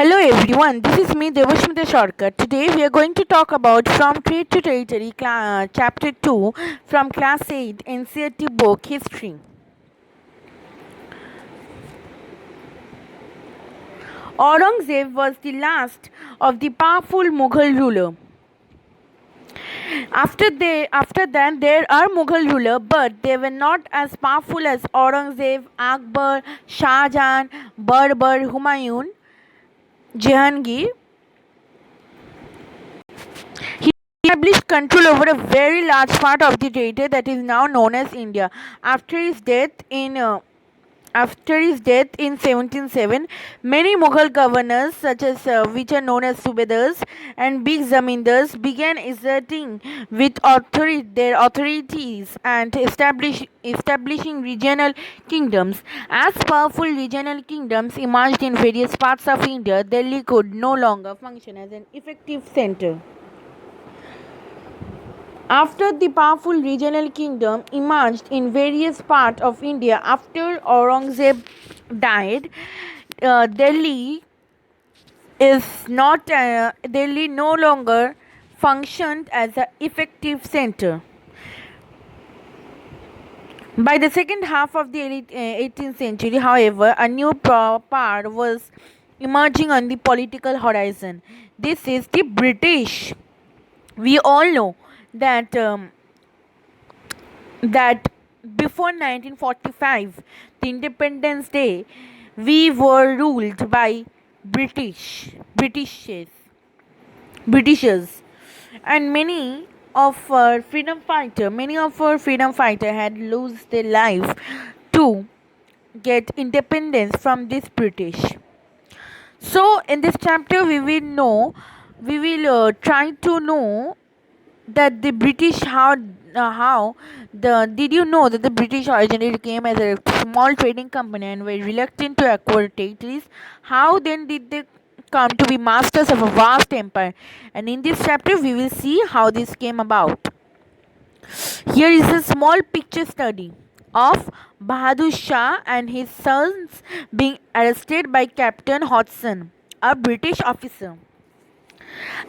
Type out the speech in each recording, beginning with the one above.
Hello everyone, this is me Debosmita Sarkar. Today we are going to talk about From Trade to Territory, Chapter 2 from Class 8 NCERT book History. Aurangzeb was the last of the powerful Mughal ruler. After that, there are Mughal rulers, but they were not as powerful as Aurangzeb, Akbar, Shah Jahan, Barbar, Humayun, Jahangir. He established control over a very large part of the territory that is now known as India. After his death in after his death in 1707, many Mughal governors, such as which are known as Subedars and big zamindars, began asserting with their authorities and establishing regional kingdoms. As powerful regional kingdoms emerged in various parts of India, Delhi could no longer function as an effective center. After the powerful regional kingdom emerged in various parts of India after Aurangzeb died, Delhi Delhi no longer functioned as an effective center. By the second half of the 18th century, however, a new power was emerging on the political horizon. This is the British. We all know that that before 1945, the Independence Day, we were ruled by Britishers, Britishers, and many of our freedom fighter had lost their life to get independence from this British. So, in this chapter, we will try to know that the British how the did you know that the British originally came as a small trading company and were reluctant to acquire territories? How then did they come to be masters of a vast empire? And in this chapter, we will see how this came about. Here is a small picture study of Bahadur Shah and his sons being arrested by Captain Hodgson, a British officer.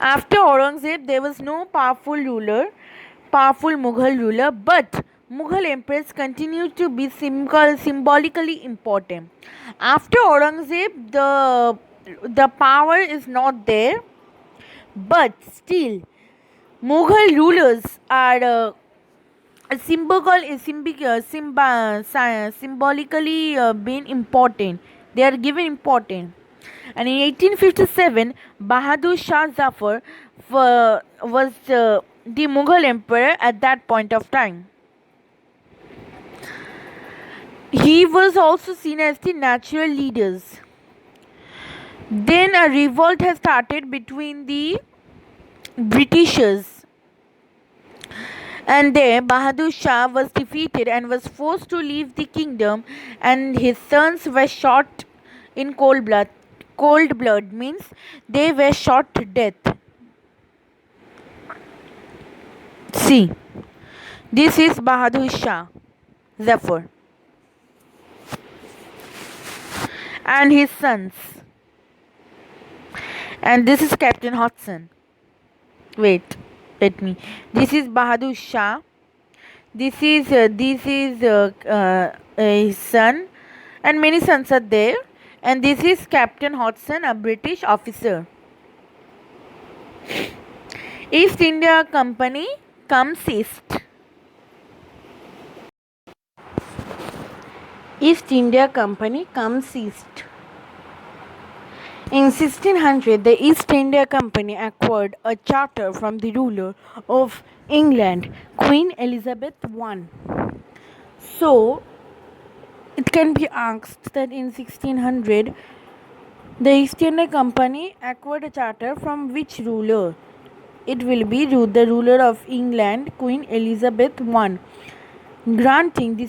After Aurangzeb, there was no powerful Mughal ruler, but Mughal emperors continued to be symbolically important. After Aurangzeb, the power is not there, but still, Mughal rulers are symbolically being important. They are given importance. And in 1857, Bahadur Shah Zafar was the Mughal emperor at that point of time. He was also seen as the natural leaders. Then a revolt has started between the Britishers, and there Bahadur Shah was defeated and was forced to leave the kingdom, and his sons were shot in cold blood. Cold blood means they were shot to death. See, this is Bahadur Shah Zafar and his sons, and this is Captain Hodgson. Wait, let me. This is Bahadur Shah. This is his son, and many sons are there. And this is Captain Hodgson, a British officer. East India Company comes east. East India Company comes east. In 1600, the East India Company acquired a charter from the ruler of England, Queen Elizabeth I. So, it can be asked that in 1600, the East India Company acquired a charter from which ruler? It will be the ruler of England, Queen Elizabeth I, granting it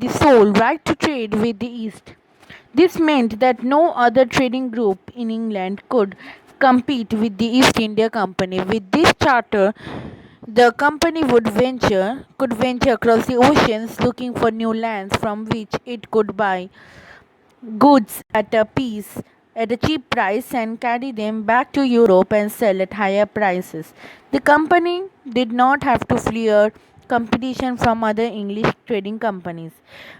the sole right to trade with the East. This meant that no other trading group in England could compete with the East India Company. With this charter, the company could venture across the oceans looking for new lands from which it could buy goods at a at a cheap price and carry them back to Europe and sell at higher prices. The company did not have to fear competition from other English trading companies.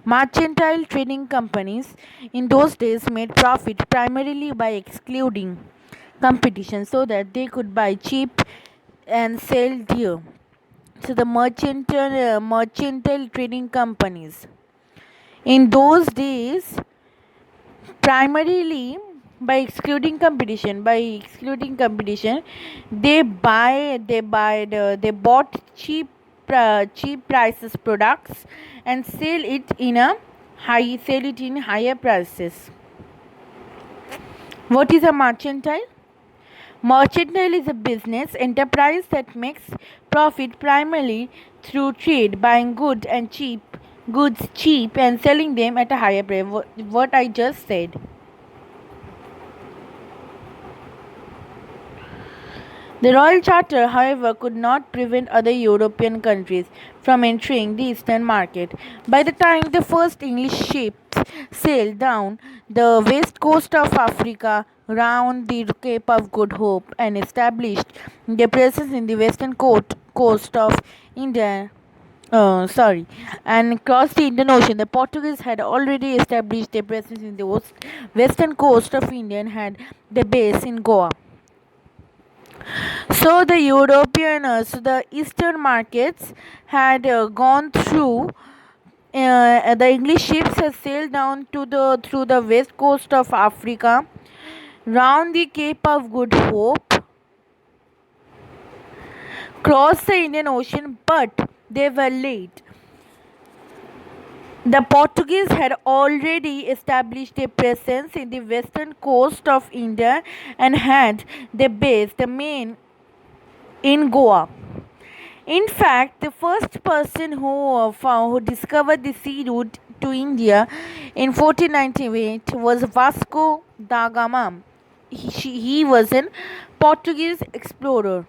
Mercantile trading companies in those days made profit primarily by excluding competition so that they could buy cheap and sell dear. So the mercantile trading companies in those days primarily by excluding competition they bought cheap prices products and sell it in higher prices. What is a mercantile? Mercantile is a business enterprise that makes profit primarily through trade, buying goods cheap and selling them at a higher price. What I just said. The Royal Charter, however, could not prevent other European countries from entering the eastern market. By the time the first English ships sailed down the west coast of Africa round the Cape of Good Hope and established their presence in the coast of India, and crossed the Indian Ocean. The Portuguese had already established their presence in the western coast of India and had their base in Goa. So the eastern markets had gone through. The English ships had sailed down to the through the west coast of Africa, round the Cape of Good Hope, crossed the Indian Ocean, but they were late. The Portuguese had already established their presence in the western coast of India and had their base, the main, in Goa. In fact, the first person who discovered the sea route to India in 1498 was Vasco da Gama. He was a Portuguese explorer.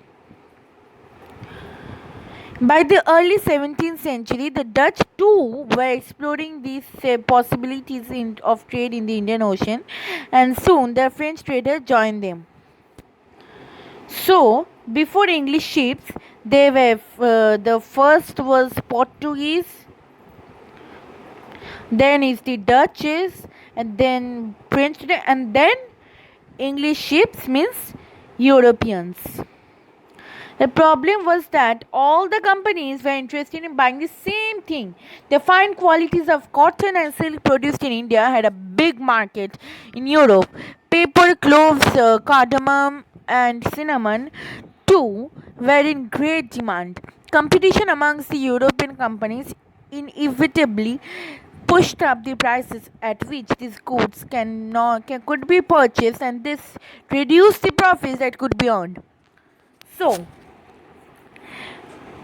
By the early 17th century, the Dutch too were exploring these possibilities of trade in the Indian Ocean, and soon the French traders joined them. So, before English ships, they were the first was Portuguese, then is the Dutches, and then French, and then English ships means Europeans. The problem was that all the companies were interested in buying the same thing. The fine qualities of cotton and silk produced in India had a big market in Europe. Paper, cloves, cardamom, and cinnamon too were in great demand. Competition amongst the European companies inevitably pushed up the prices at which these goods could be purchased, and this reduced the profits that could be earned. So,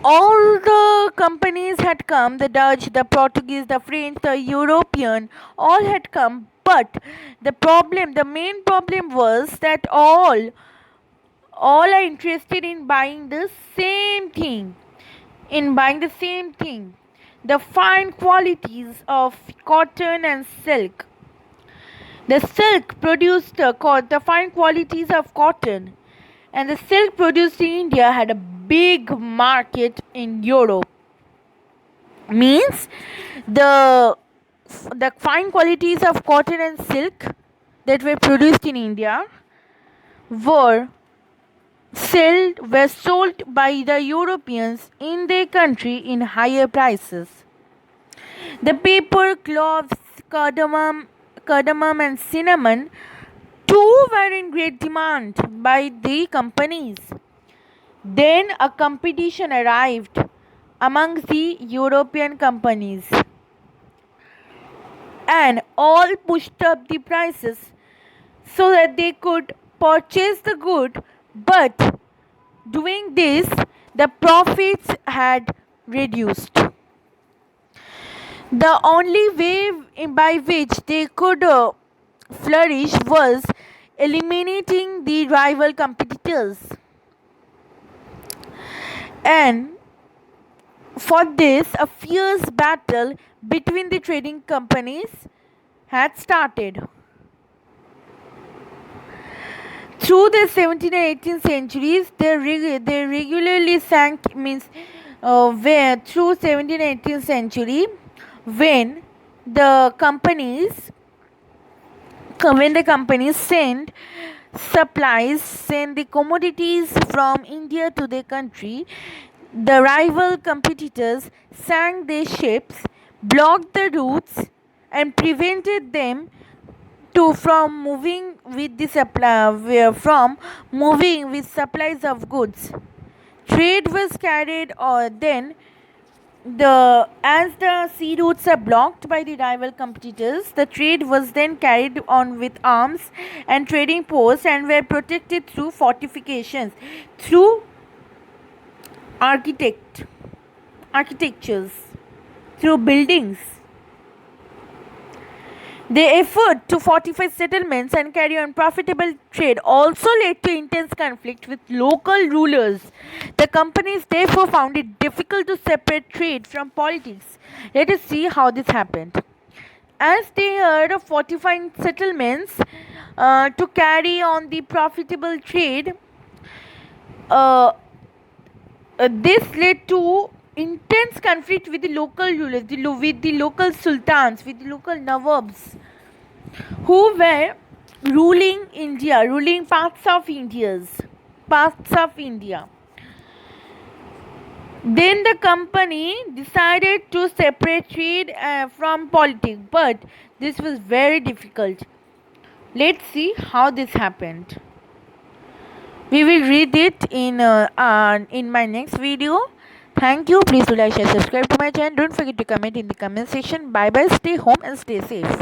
all the companies had come, the Dutch, the Portuguese, the French, the European, all had come, but the main problem was that all are interested in buying the same thing, the fine qualities of cotton and silk. The silk produced the fine qualities of cotton, and the silk produced in India had a big market in Europe. Means the the fine qualities of cotton and silk that were produced in India were sold by the Europeans in their country in higher prices. The paper, cloves, cardamom and cinnamon too were in great demand by the companies. Then a competition arrived amongst the European companies, and all pushed up the prices so that they could purchase the good, but doing this, the profits had reduced. The only way by which they could flourish was eliminating the rival competitors. And for this, a fierce battle between the trading companies had started. through the 17th and 18th centuries, they regularly sank means where through 17th and 18th century when the companies send supplies, send the commodities from India to their country, the rival competitors sank their ships, blocked the routes, and prevented them to from moving with the from moving with supplies of goods. Trade was carried or then the as the sea routes are blocked by the rival competitors, the trade was then carried on with arms and trading posts and were protected through fortifications, through architect architectures, through buildings. The effort to fortify settlements and carry on profitable trade also led to intense conflict with local rulers. The companies therefore found it difficult to separate trade from politics. Let us see how this happened. As they heard of fortifying settlements to carry on the profitable trade, uh, this led to intense conflict with the local rulers, with the local sultans, with the local nawabs who were ruling India, ruling parts of India. Then the company decided to separate trade from politics, but this was very difficult. Let's see how this happened. We will read it in my next video. Thank you. Please do like, share, subscribe to my channel. Don't forget to comment in the comment section. Bye bye. Stay home and stay safe.